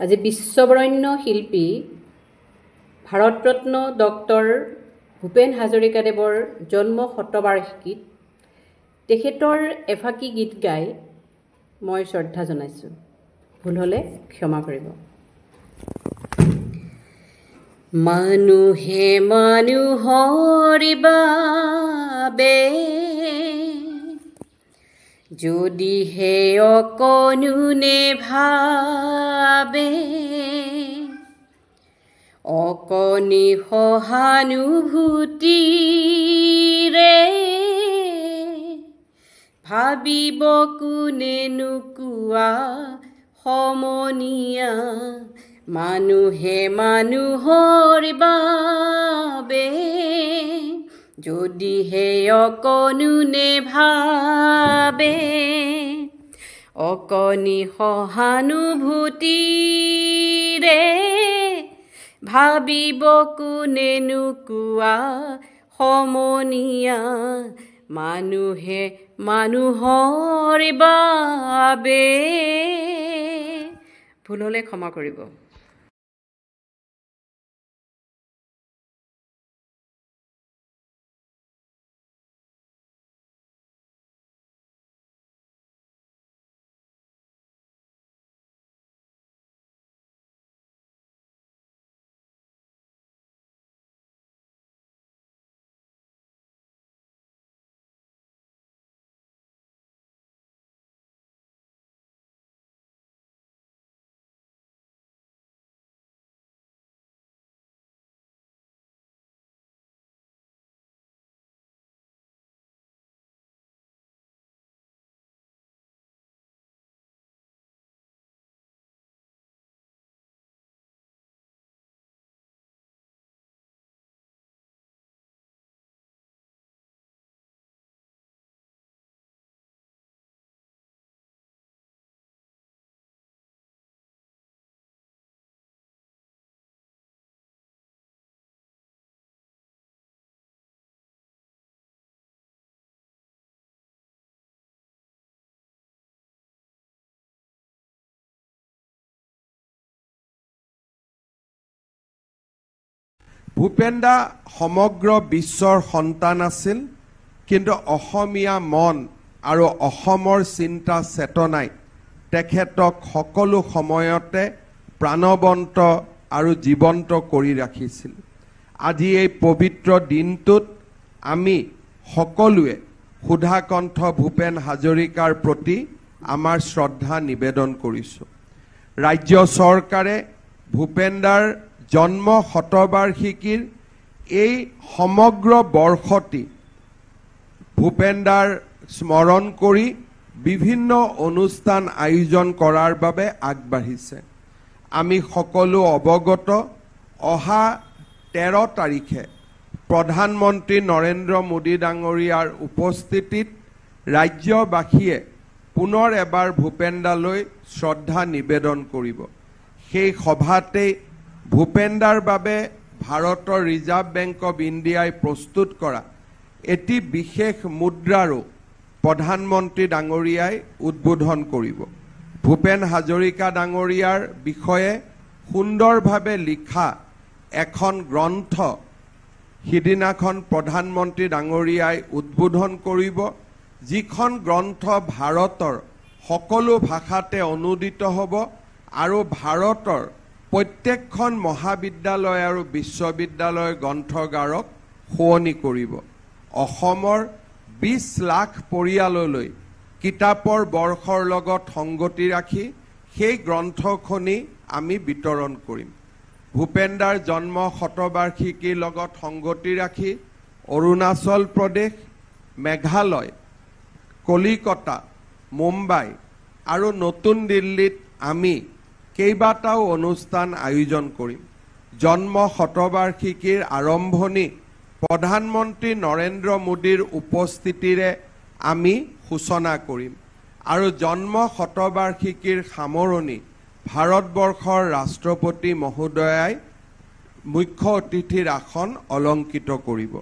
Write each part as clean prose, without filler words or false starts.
আজি বিশ্ববৰেণ্য শিল্পী ভাৰতৰত্ন ডক্টৰ ভূপেন হাজৰিকাদেৱৰ জন্ম শতবাৰ্ষিকীত তেখেতৰ এফাকি গীত গাই মই শ্ৰদ্ধা জনাইছোঁ। ভুল হ'লে ক্ষমা কৰিব। মানুহে মানুহৰ বাবে যদিহে অকণো নেভাবে, অকণি সহানুভূতিৰে ভাবিব কোনেনো কোৱা সমনীয়া। মানুহে মানুহৰ বাবে যদিহে অকণো নেভাবে, অকণি সহানুভূতিৰে ভাবিব কোনেনো কোৱা সমনীয়া। মানুহে মানুহৰ বাবে। ভুল হ'লে ক্ষমা কৰিব। ভূপেন দা সমগ্ৰ বিশ্বৰ সন্তান আছিল, কিন্তু অসমীয়া মন আৰু অসমৰ চিন্তা চেতনাই তেখেতক সকলো সময়তে প্ৰাণৱন্ত আৰু জীৱন্ত কৰি ৰাখিছিল। আজি এই পবিত্ৰ দিনটোত আমি সকলোৱে সুধাকণ্ঠ ভূপেন হাজৰিকাৰ প্ৰতি আমাৰ শ্ৰদ্ধা নিবেদন কৰিছোঁ। ৰাজ্য চৰকাৰে ভূপেন দাৰ জন্ম শতবাৰ্ষিকীৰ এই সমগ্ৰ বৰ্ষটি ভূপেন দাৰ স্মৰণ কৰি বিভিন্ন অনুষ্ঠান আয়োজন কৰাৰ বাবে আগবাঢ়িছে। আমি সকলো অৱগত, অহা 13 তাৰিখে প্ৰধানমন্ত্ৰী নৰেন্দ্ৰ মোদী ডাঙৰীয়াৰ উপস্থিতিত ৰাজ্যবাসীয়ে পুনৰ এবাৰ ভূপেন দালৈ শ্ৰদ্ধা নিবেদন কৰিব। সেই সভাতেই ভূপেন দাৰ বাবে ভাৰতৰ ৰিজাৰ্ভ বেংক অৱ ইণ্ডিয়াই প্ৰস্তুত কৰা এটি বিশেষ মুদ্ৰাৰো প্ৰধানমন্ত্ৰী ডাঙৰীয়াই উদ্বোধন কৰিব। ভূপেন হাজৰিকা ডাঙৰীয়াৰ বিষয়ে সুন্দৰভাৱে লিখা এখন গ্ৰন্থ সিদিনাখন প্ৰধানমন্ত্ৰী ডাঙৰীয়াই উদ্বোধন কৰিব, যিখন গ্ৰন্থ ভাৰতৰ সকলো ভাষাতে অনুদিত হ'ব আৰু ভাৰতৰ প্ৰত্যেকখন মহাবিদ্যালয় আৰু বিশ্ববিদ্যালয়ৰ গ্ৰন্থগাৰক শুৱনি কৰিব। অসমৰ 20 লাখ পৰিয়াললৈ কিতাপৰ বৰ্ষৰ লগত সংগতি ৰাখি সেই গ্ৰন্থখনি আমি বিতৰণ কৰিম। ভূপেন দাৰ জন্ম শতবাৰ্ষিকীৰ লগত সংগতি ৰাখি অৰুণাচল প্ৰদেশ, মেঘালয়, কলিকতা, মুম্বাই আৰু নতুন দিল্লীত আমি কেইবাটাও অনুষ্ঠান আয়োজন কৰিম। জন্ম শতবাৰ্ষিকীৰ আৰম্ভণি প্ৰধানমন্ত্ৰী নৰেন্দ্ৰ মোদীৰ উপস্থিতিৰে আমি সূচনা কৰিম আৰু জন্ম শতবাৰ্ষিকীৰ সামৰণি ভাৰতবৰ্ষৰ ৰাষ্ট্ৰপতি মহোদয়াই মুখ্য অতিথিৰ আসন অলংকৃত কৰিব।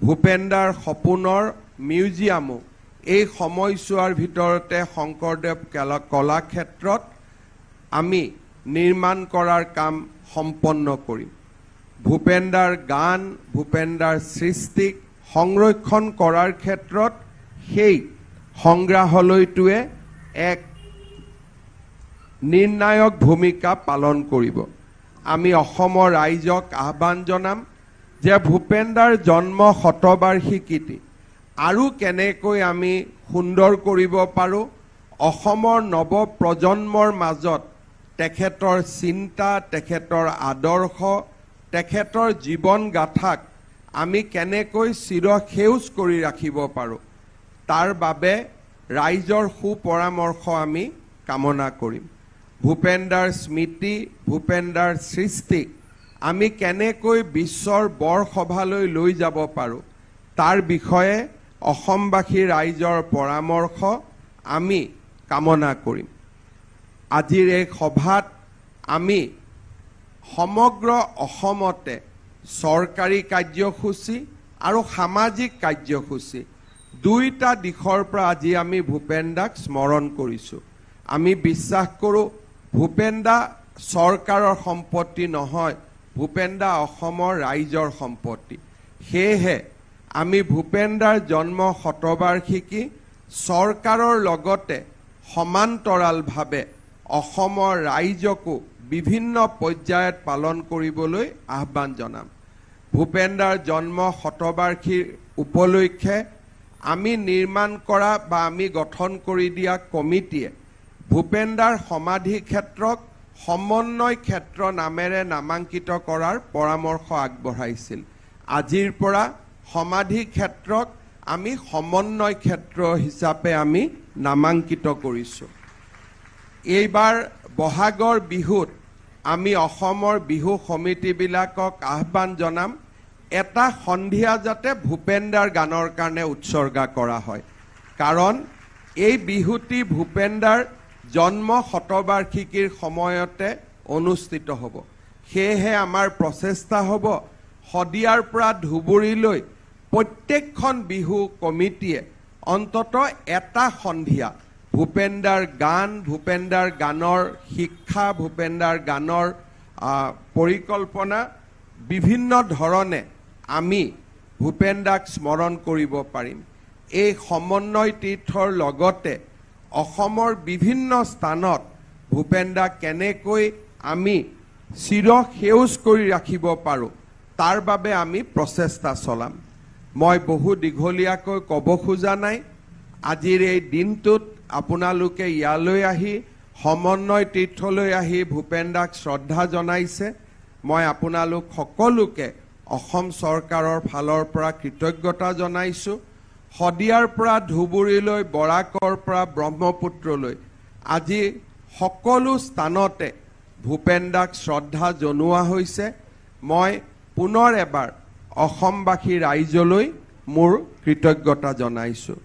ভূপেন দাৰ সপোনৰ মিউজিয়ামো এই সময়ছোৱাৰ ভিতৰতে শংকৰদেৱ কলাক্ষেত্ৰত আমি নিৰ্মাণ কৰাৰ কাম সম্পন্ন কৰিম। ভূপেন দাৰ গান, ভূপেন দাৰ সৃষ্টিক সংৰক্ষণ কৰাৰ ক্ষেত্ৰত সেই সংগ্ৰহালয়টোৱে এক নিৰ্ণায়ক ভূমিকা পালন কৰিব। আমি অসমৰ ৰাইজক আহ্বান জনাম যে ভূপেন দাৰ জন্ম শতবাৰ্ষিকীটি আৰু কেনেকৈ আমি সুন্দৰ কৰিব পাৰোঁ, অসমৰ নৱ প্ৰজন্মৰ মাজত তেখেতৰ চিন্তা, তেখেতৰ আদৰ্শ, তেখেতৰ জীৱন গাথাক আমি কেনেকৈ চিৰসেউজ কৰি ৰাখিব পাৰোঁ, তাৰ বাবে ৰাইজৰ সুপৰামৰ্শ আমি কামনা কৰিম। ভূপেন দাৰ স্মৃতি, ভূপেন দাৰ সৃষ্টিক আমি কেনেকৈ বিশ্বৰ বৰসভালৈ লৈ যাব পাৰোঁ, তাৰ বিষয়ে অসমবাসী ৰাইজৰ পৰামৰ্শ আমি কামনা কৰিম। আজিৰ এই সভাত আমি সমগ্ৰ অসমতে চৰকাৰী কাৰ্যসূচী আৰু সামাজিক কাৰ্যসূচী দুইটা দিশৰ পৰা আজি আমি ভূপেন দাক স্মৰণ কৰিছোঁ। আমি বিশ্বাস কৰোঁ ভূপেন দা চৰকাৰৰ সম্পত্তি নহয়, ভূপেন দা অসমৰ ৰাইজৰ সম্পত্তি। সেয়েহে আমি ভূপেন দাৰ জন্ম শতবাৰ্ষিকী চৰকাৰৰ লগতে সমান্তৰালভাৱে অসমৰ ৰাইজকো বিভিন্ন পৰ্যায়ত পালন কৰিবলৈ আহ্বান জনাম। ভূপেন দাৰ জন্ম শতবাৰ্ষিকীৰ উপলক্ষে আমি নিৰ্মাণ কৰা বা আমি গঠন কৰি দিয়া কমিটিয়ে ভূপেন দাৰ সমাধি ক্ষেত্ৰক সমন্বয় ক্ষেত্ৰ নামেৰে নামাঙ্কিত কৰাৰ পৰামৰ্শ আগবঢ়াইছিল। আজিৰ পৰা সমাধি ক্ষেত্ৰক আমি সমন্বয় ক্ষেত্ৰ হিচাপে আমি নামাঙ্কিত কৰিছোঁ। এইবাৰ বহাগৰ বিহুত আমি অসমৰ বিহু সমিতিবিলাকক আহ্বান জনাম এটা সন্ধিয়া যাতে ভূপেন দাৰ গানৰ কাৰণে উৎসৰ্গা কৰা হয়, কাৰণ এই বিহুটি ভূপেন দাৰ জন্ম শতবাৰ্ষিকীৰ সময়তে অনুষ্ঠিত হ'ব। সেয়েহে আমাৰ প্ৰচেষ্টা হ'ব শদিয়াৰ পৰা ধুবুৰীলৈ প্ৰত্যেকখন বিহু কমিটিয়ে অন্তত এটা সন্ধিয়া ভূপেন দাৰ গান, ভূপেন দাৰ গানৰ শিক্ষা, ভূপেন দাৰ গানৰ পৰিকল্পনা বিভিন্ন ধৰণে আমি ভূপেন দাক স্মৰণ কৰিব পাৰিম। এই সমন্বয় তীৰ্থৰ লগতে অসমৰ বিভিন্ন স্থানত ভূপেন দাক কেনেকৈ আমি চিৰসেউজ কৰি ৰাখিব পাৰোঁ তাৰ বাবে আমি প্ৰচেষ্টা চলাম। মই বহু দীঘলীয়াকৈ ক'ব খোজা নাই। আজিৰ এই দিনটোত আপোনালোকে ইয়ালৈ আহি সমন্বয় তীৰ্থলৈ আহি ভূপেন দাক শ্ৰদ্ধা জনাইছে। মই আপোনালোক সকলোকে অসম চৰকাৰৰ ফালৰ পৰা কৃতজ্ঞতা জনাইছোঁ। শদিয়াৰ পৰা ধুবুৰীলৈ, বৰাকৰ পৰা ব্ৰহ্মপুত্ৰলৈ আজি সকলো স্থানতে ভূপেন দাক শ্ৰদ্ধা জনোৱা হৈছে। মই পুনৰ এবাৰ অসমবাসী ৰাইজলৈ মোৰ কৃতজ্ঞতা জনাইছোঁ।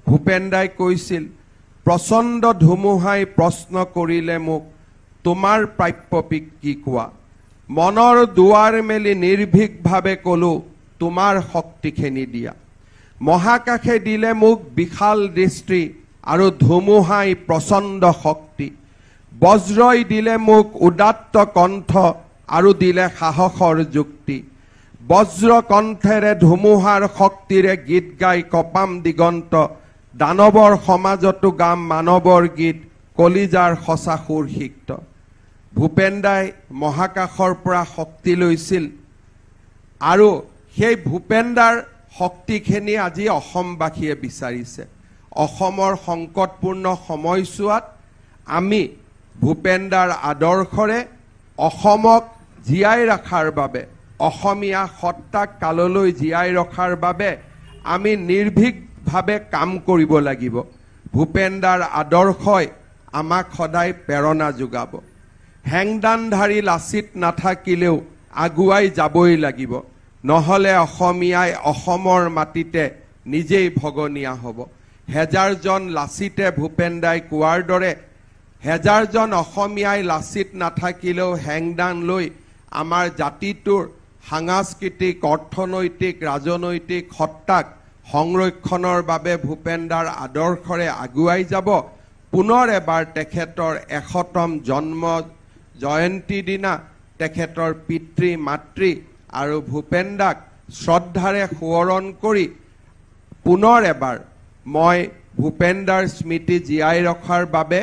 ভূপেন দাই কৈছিল, প্ৰচণ্ড ধুমুহাই প্ৰশ্ন কৰিলে মোক, তোমাৰ প্ৰাপ্য কি কোৱা? মনৰ দুৱাৰ মেলি নিৰ্ভীকভাৱে ক'লো, তোমাৰ শক্তিখিনি দিয়া। মহাকাশে দিলে মোক বিশাল দৃষ্টি আৰু ধুমুহাই প্ৰচণ্ড শক্তি। বজ্ৰই দিলে মোক উদাত্ত কণ্ঠ আৰু দিলে সাহসৰ যুক্তি। বজ্ৰ কণ্ঠেৰে ধুমুহাৰ শক্তিৰে গীত গাই কপাম দিগন্ত। দানৱৰ সমাজতো গাম মানৱৰ গীত, কলিজাৰ সঁচা সুৰ সিক্ত। ভূপেন দাই মহাকাশৰ পৰা শক্তি লৈছিল আৰু সেই ভূপেন দাৰ শক্তিখিনি আজি অসমবাসীয়ে বিচাৰিছে। অসমৰ সংকটপূৰ্ণ সময়ছোৱাত আমি ভূপেন দাৰ আদৰ্শৰে অসমক জীয়াই ৰখাৰ বাবে, অসমীয়া সত্তাক কাললৈ জীয়াই ৰখাৰ বাবে আমি নিৰ্ভীকভাৱে কাম কৰিব লাগিব। ভূপেন দাৰ আদৰ্শই আমাক সদায় প্ৰেৰণা যোগাব। হেংদানধাৰী লাচিত নাথাকিলেও আগুৱাই যাবই লাগিব, নহ'লে অসমীয়াই অসমৰ মাটিতে নিজেই ভগনীয়া হ'ব। হেজাৰজন লাচিতে ভূপেন দাই কোৱাৰ দৰে হেজাৰজন অসমীয়াই লাচিত নাথাকিলেও হেংদান লৈ আমাৰ জাতিটোৰ সাংস্কৃতিক, অৰ্থনৈতিক, ৰাজনৈতিক সত্তাক সংৰক্ষণৰ বাবে ভূপেন দাৰ আদৰ্শৰে আগুৱাই যাব। পুনৰ এবাৰ তেখেতৰ 100তম জয়ন্তী দিনা তেখেতৰ পিতৃ মাতৃ আৰু ভূপেন দাক শ্ৰদ্ধাৰে সোঁৱৰণ কৰি পুনৰ এবাৰ মই ভূপেন দাৰ স্মৃতি জীয়াই ৰখাৰ বাবে